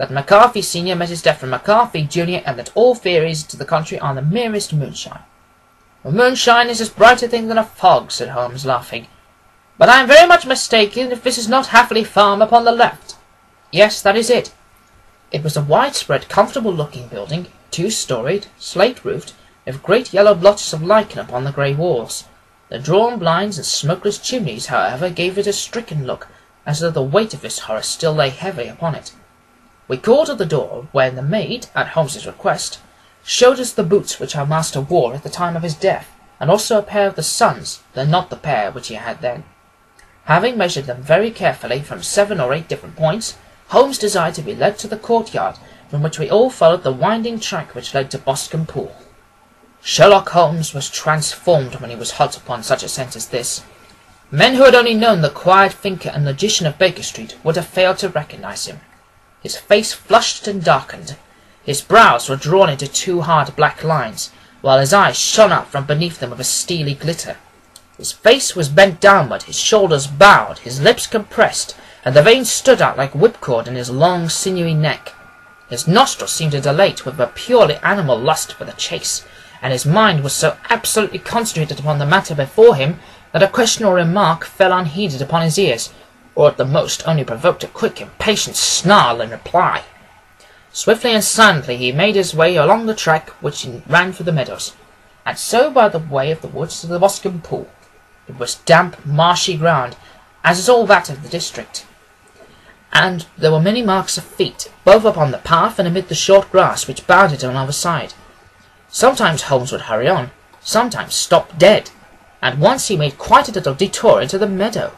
that McCarthy Sr. met his death from McCarthy Jr., and that all theories to the contrary are the merest moonshine." "Well, moonshine is a brighter thing than a fog," said Holmes, laughing. "But I am very much mistaken if this is not Hafley Farm upon the left." "Yes, that is it." It was a widespread, comfortable-looking building, two-storied, slate-roofed, with great yellow blotches of lichen upon the grey walls. The drawn blinds and smokeless chimneys, however, gave it a stricken look, as though the weight of this horror still lay heavy upon it. We called at the door, when the maid, at Holmes's request, showed us the boots which our master wore at the time of his death, and also a pair of the son's, though not the pair which he had then. Having measured them very carefully from 7 or 8 different points, Holmes desired to be led to the courtyard, from which we all followed the winding track which led to Boscombe Pool. Sherlock Holmes was transformed when he was hot upon such a scent as this. Men who had only known the quiet thinker and logician of Baker Street would have failed to recognize him. His face flushed and darkened. His brows were drawn into 2 hard black lines, while his eyes shone out from beneath them with a steely glitter. His face was bent downward, his shoulders bowed, his lips compressed, and the veins stood out like whipcord in his long, sinewy neck. His nostrils seemed to dilate with a purely animal lust for the chase, and his mind was so absolutely concentrated upon the matter before him that a question or remark fell unheeded upon his ears, or at the most only provoked a quick, impatient snarl in reply. Swiftly and silently he made his way along the track which ran through the meadows, and so by the way of the woods to the Boscombe Pool. It was damp, marshy ground, as is all that of the district, and there were many marks of feet, both upon the path and amid the short grass which bounded it on either side. Sometimes Holmes would hurry on, sometimes stop dead, and once he made quite a little detour into the meadow.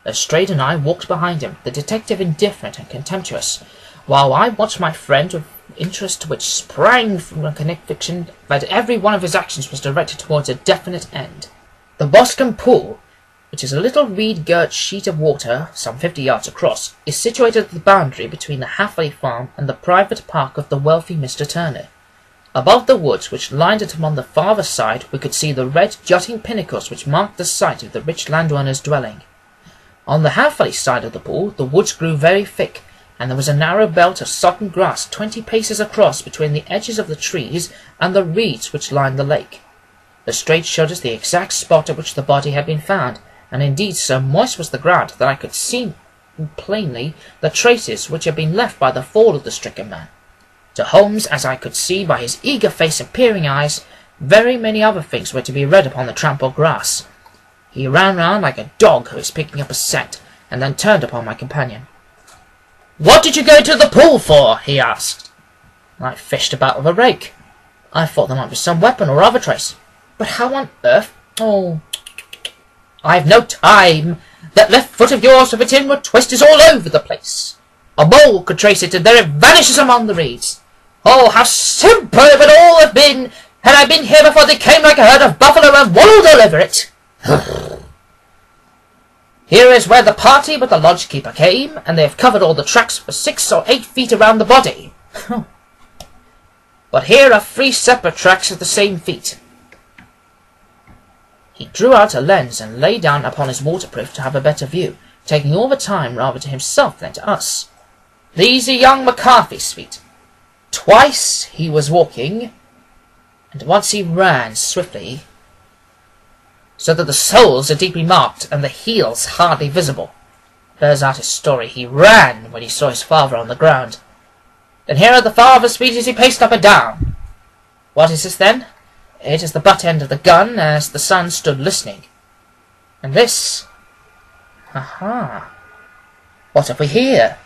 Lestrade and I walked behind him, the detective indifferent and contemptuous, while I watched my friend with interest which sprang from a conviction that every one of his actions was directed towards a definite end. The Boscombe Pool, which is a little reed-girt sheet of water some 50 yards across, is situated at the boundary between the Hafley Farm and the private park of the wealthy Mr. Turner. Above the woods which lined it upon the farther side we could see the red jutting pinnacles which marked the site of the rich landowner's dwelling. On the Hafley side of the pool the woods grew very thick, and there was a narrow belt of sodden grass 20 paces across between the edges of the trees and the reeds which lined the lake. Lestrade showed us the exact spot at which the body had been found, and indeed so moist was the ground that I could see plainly the traces which had been left by the fall of the stricken man. To Holmes, as I could see by his eager face and peering eyes, very many other things were to be read upon the trampled grass. He ran round like a dog who is picking up a scent, and then turned upon my companion. "What did you go to the pool for?" he asked. "I fished about with a rake. I thought there might be some weapon or other trace. But how on earth— oh, I've no time. That left foot of yours with its inward twist is all over the place. A mole could trace it, and there it vanishes among the reeds. Oh, how simple it would all have been had I been here before they came like a herd of buffalo and wallowed all over it. Here is where the party with the lodge-keeper came, and they have covered all the tracks for 6 or 8 feet around the body. But here are 3 separate tracks of the same feet." He drew out a lens and lay down upon his waterproof to have a better view, taking all the time rather to himself than to us. "These are young McCarthy's feet. Twice he was walking, and once he ran swiftly, so that the soles are deeply marked and the heels hardly visible. Bears out his story. He ran when he saw his father on the ground. Then here are the father's feet as he paced up and down. What is this, then? It is the butt end of the gun as the son stood listening. And this— aha! What have we here?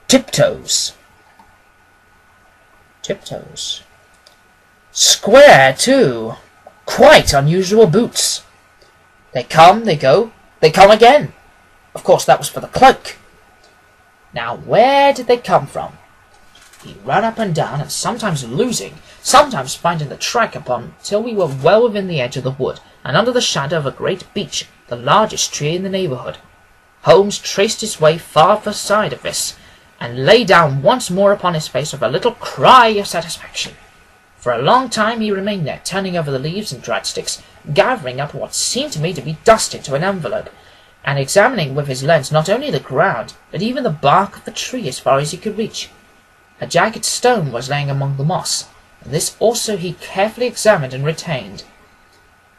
Tiptoes. Tiptoes. Square, too. Quite unusual boots. They come, they go, they come again. Of course, that was for the cloak. Now, where did they come from? He ran up and down, and sometimes losing, sometimes finding the track upon till we were well within the edge of the wood, and under the shadow of a great beech, the largest tree in the neighbourhood. Holmes traced his way farther side of this, and lay down once more upon his face with a little cry of satisfaction. For a long time he remained there, turning over the leaves and dried sticks, gathering up what seemed to me to be dust into an envelope. and examining with his lens not only the ground, but even the bark of the tree as far as he could reach. A jagged stone was laying among the moss, and this also he carefully examined and retained.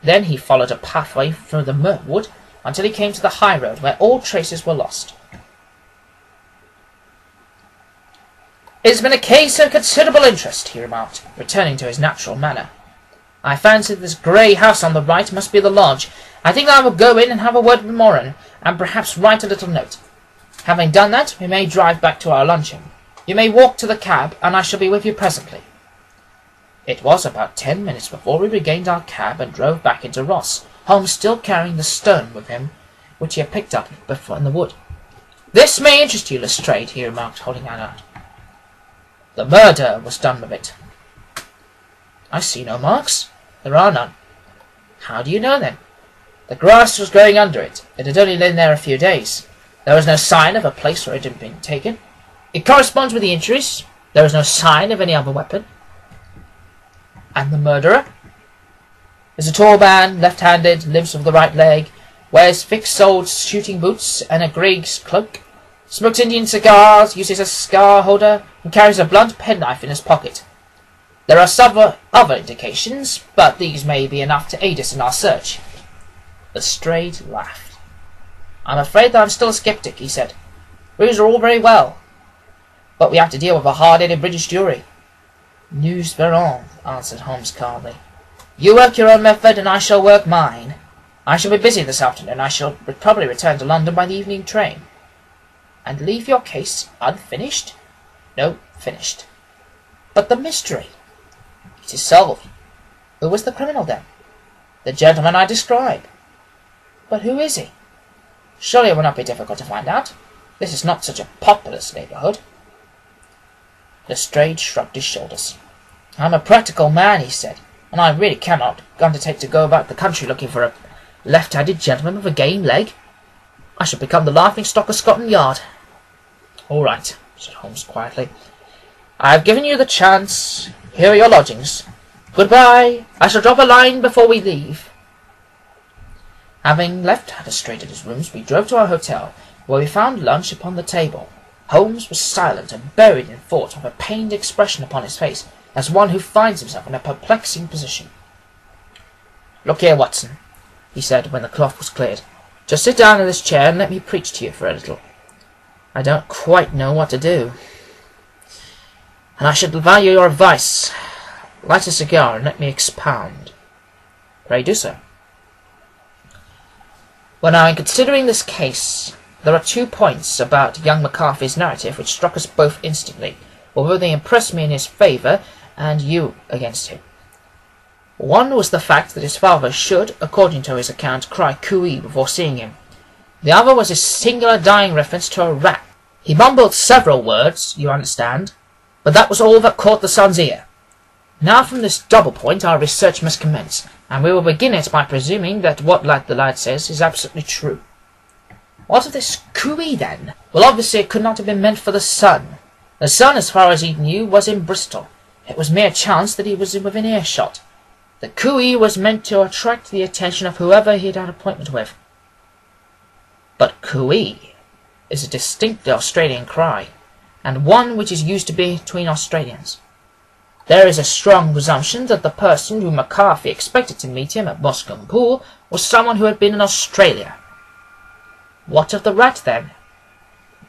Then he followed a pathway through the wood until he came to the high road, where all traces were lost. "It has been a case of considerable interest," he remarked, returning to his natural manner. "I fancy this grey house on the right must be the lodge. I think I will go in and have a word with Moran, and perhaps write a little note. Having done that, we may drive back to our luncheon. You may walk to the cab, and I shall be with you presently." It was about 10 minutes before we regained our cab and drove back into Ross, Holmes still carrying the stone with him, which he had picked up before in the wood. "This may interest you, Lestrade," he remarked, holding it out. "The murder was done with it." "I see no marks." "There are none." "How do you know, then?" "The grass was growing under it. It had only lain there a few days. There was no sign of a place where it had been taken. It corresponds with the injuries. There was no sign of any other weapon." "And the murderer?" "Is a tall man, left-handed, lives with the right leg, wears thick-soled shooting boots and a grey cloak, smokes Indian cigars, uses a cigar holder, and carries a blunt penknife in his pocket. There are several other indications, but these may be enough to aid us in our search." Lestrade laughed. "I'm afraid that I'm still a sceptic," he said. "Clues are all very well, but we have to deal with a hard-headed British jury." "Nous verrons," answered Holmes calmly. "You work your own method, and I shall work mine. I shall be busy this afternoon. I shall probably return to London by the evening train." "And leave your case unfinished?" "No, finished." "But the mystery?" "It is solved." "Who was the criminal, then?" "The gentleman I describe." "But who is he?" "Surely it will not be difficult to find out. This is not such a populous neighbourhood." Lestrade shrugged his shoulders. "I'm a practical man," he said, "and I really cannot undertake to go about the country looking for a left-handed gentleman with a game leg. I should become the laughing-stock of Scotland Yard." "All right," said Holmes quietly. "I have given you the chance. Here are your lodgings. Goodbye. I shall drop a line before we leave." Having left Lestrade at his rooms, we drove to our hotel, where we found lunch upon the table. Holmes was silent and buried in thought, with a pained expression upon his face, as one who finds himself in a perplexing position. "Look here, Watson," he said, when the cloth was cleared. "Just sit down in this chair and let me preach to you for a little. I don't quite know what to do, and I should value your advice. Light a cigar and let me expound." "Pray do so." "Well, now, in considering this case, there are 2 points about young McCarthy's narrative which struck us both instantly, although they impressed me in his favour and you against him. One was the fact that his father should, according to his account, cry cooey before seeing him. The other was his singular dying reference to a rat. He mumbled several words, you understand, but that was all that caught the son's ear. Now from this double point our research must commence, and we will begin it by presuming that what the lad says is absolutely true." "What of this cooey, then?" "Well, obviously it could not have been meant for the son. The son, as far as he knew, was in Bristol. It was mere chance that he was within earshot. The cooey was meant to attract the attention of whoever he had an appointment with." "But cooey is a distinct Australian cry, and one which is used to be between Australians. There is a strong presumption that the person whom McCarthy expected to meet him at Boscombe Pool was someone who had been in Australia." "What of the rat, then?"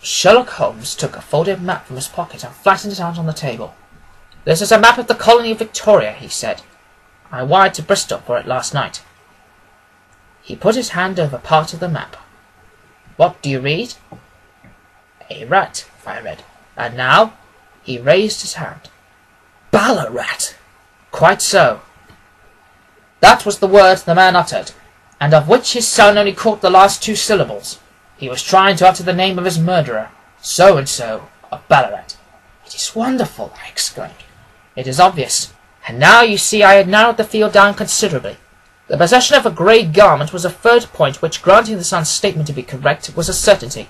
Sherlock Holmes took a folded map from his pocket and flattened it out on the table. "This is a map of the colony of Victoria," he said. "I wired to Bristol for it last night." He put his hand over part of the map. "What do you read?" "A rat," I read. "And now?" He raised his hand. "Ballarat." "Quite so. That was the word the man uttered, and of which his son only caught the last 2 syllables. He was trying to utter the name of his murderer, so-and-so of Ballarat." "It is wonderful," I exclaimed. "It is obvious. And now you see I had narrowed the field down considerably. The possession of a grey garment was a third point which, granting the son's statement to be correct, was a certainty.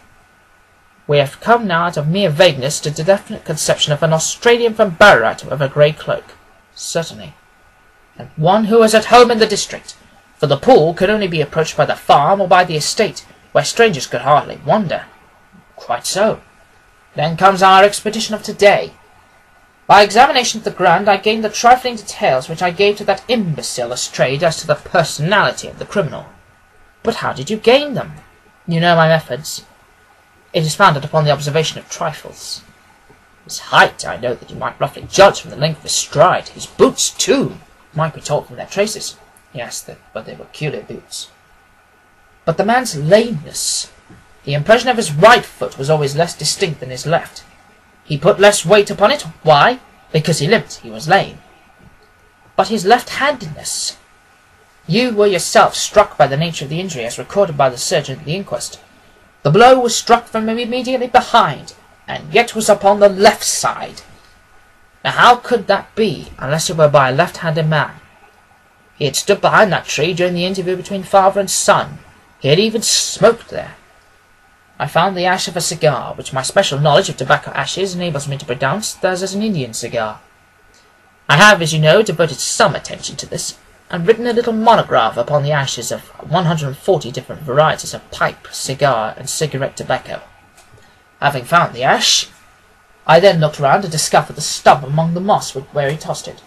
We have come now out of mere vagueness to the definite conception of an Australian from Ballarat with a grey cloak. Certainly. And one who was at home in the district, for the pool could only be approached by the farm or by the estate, where strangers could hardly wonder. Quite so. Then comes our expedition of today. By examination of the ground, I gained the trifling details which I gave to that imbecile Lestrade as to the personality of the criminal. But how did you gain them? You know my methods. It is founded upon the observation of trifles. His height, I know that you might roughly judge from the length of his stride. His boots, too, might be told from their traces. Yes, but they were peculiar boots. But the man's lameness. The impression of his right foot was always less distinct than his left. He put less weight upon it. Why? Because he limped. He was lame. But his left-handedness. You were yourself struck by the nature of the injury as recorded by the surgeon at the inquest. The blow was struck from him immediately behind, and yet was upon the left side. Now how could that be, unless it were by a left-handed man? He had stood behind that tree during the interview between father and son. He had even smoked there. I found the ash of a cigar, which my special knowledge of tobacco ashes enables me to pronounce as an Indian cigar. I have, as you know, devoted some attention to this, and written a little monograph upon the ashes of 140 different varieties of pipe, cigar, and cigarette tobacco. Having found the ash, I then looked round and discovered the stub among the moss where he tossed it.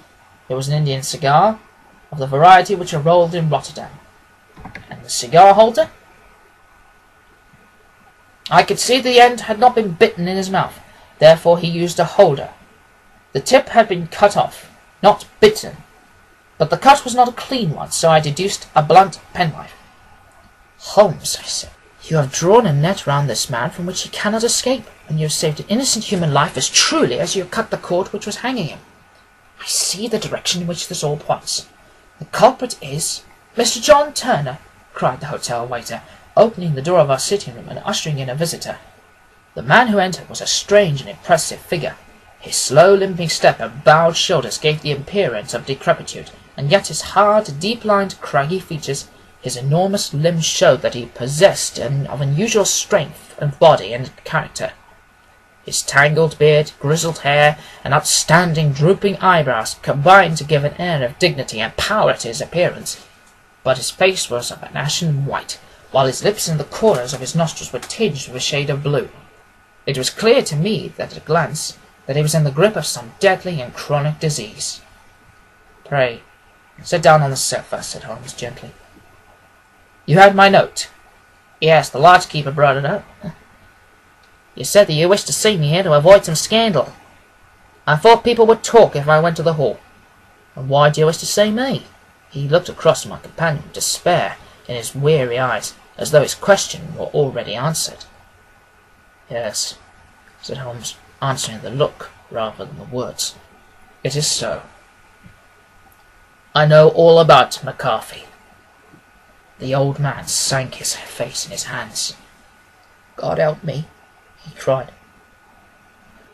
It was an Indian cigar, of the variety which are rolled in Rotterdam. And the cigar holder? I could see the end had not been bitten in his mouth, therefore he used a holder. The tip had been cut off, not bitten, but the cut was not a clean one, so I deduced a blunt penknife. Holmes, I said, you have drawn a net round this man from which he cannot escape, and you have saved an innocent human life as truly as you have cut the cord which was hanging him. I see the direction in which this all points. The culprit is Mr. John Turner, cried the hotel waiter, opening the door of our sitting-room and ushering in a visitor. The man who entered was a strange and impressive figure. His slow limping step and bowed shoulders gave the appearance of decrepitude, and yet his hard, deep-lined, craggy features, his enormous limbs showed that he possessed of unusual strength of body and character. His tangled beard, grizzled hair, and outstanding drooping eyebrows combined to give an air of dignity and power to his appearance, but his face was of an ashen white, while his lips and the corners of his nostrils were tinged with a shade of blue. It was clear to me at a glance that he was in the grip of some deadly and chronic disease. "Pray, sit down on the sofa," said Holmes gently. "You had my note?" "Yes, the lodge-keeper brought it up." "You said that you wished to see me here to avoid some scandal." "I thought people would talk if I went to the hall." "And why do you wish to see me?" He looked across at my companion with despair in his weary eyes, as though his question were already answered. "Yes," said Holmes, answering the look rather than the words. "It is so. I know all about McCarthy." The old man sank his face in his hands. "God help me," he cried.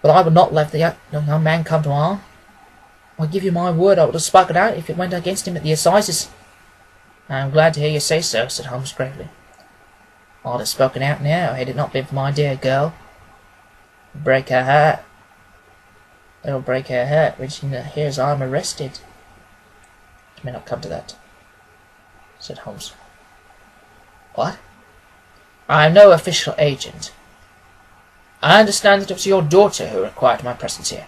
"But I would not let the young man come to harm. I give you my word I would have spoken out if it went against him at the assizes." "I am glad to hear you say so," said Holmes gravely. "I'd have spoken out now had it not been for my dear girl. It'll break her heart. It'll break her heart when she hears I'm arrested." "It may not come to that," said Holmes. "What?" "I am no official agent. I understand that it was your daughter who required my presence here,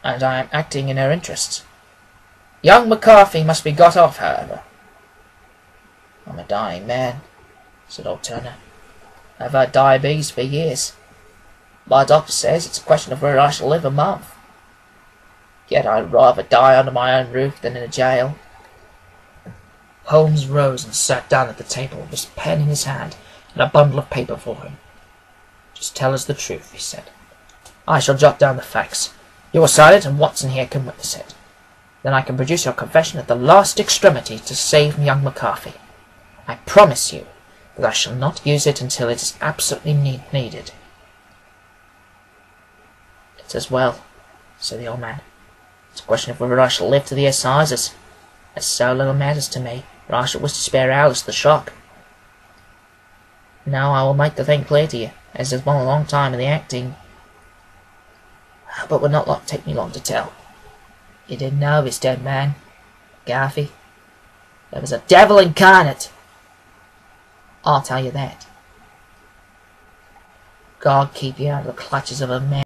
and I am acting in her interests. Young McCarthy must be got off, however." "I'm a dying man," said old Turner. "I've had diabetes for years. My doctor says it's a question of whether I shall live a month. Yet I'd rather die under my own roof than in a jail." Holmes rose and sat down at the table with his pen in his hand and a bundle of paper for him. "Just tell us the truth," he said. "I shall jot down the facts. You are silent, and Watson here can witness it. Then I can produce your confession at the last extremity to save young McCarthy. I promise you that I shall not use it until it is absolutely needed." "It's as well," said the old man. "It's a question of whether I shall live to the assizes. That so little matters to me, for I shall wish to spare Alice the shock. Now I will make the thing clear to you, as there's been a long time in the acting, but would not take me long to tell. You didn't know of his dead man, McCarthy? There was a devil incarnate. I'll tell you that. God keep you out of the clutches of a man.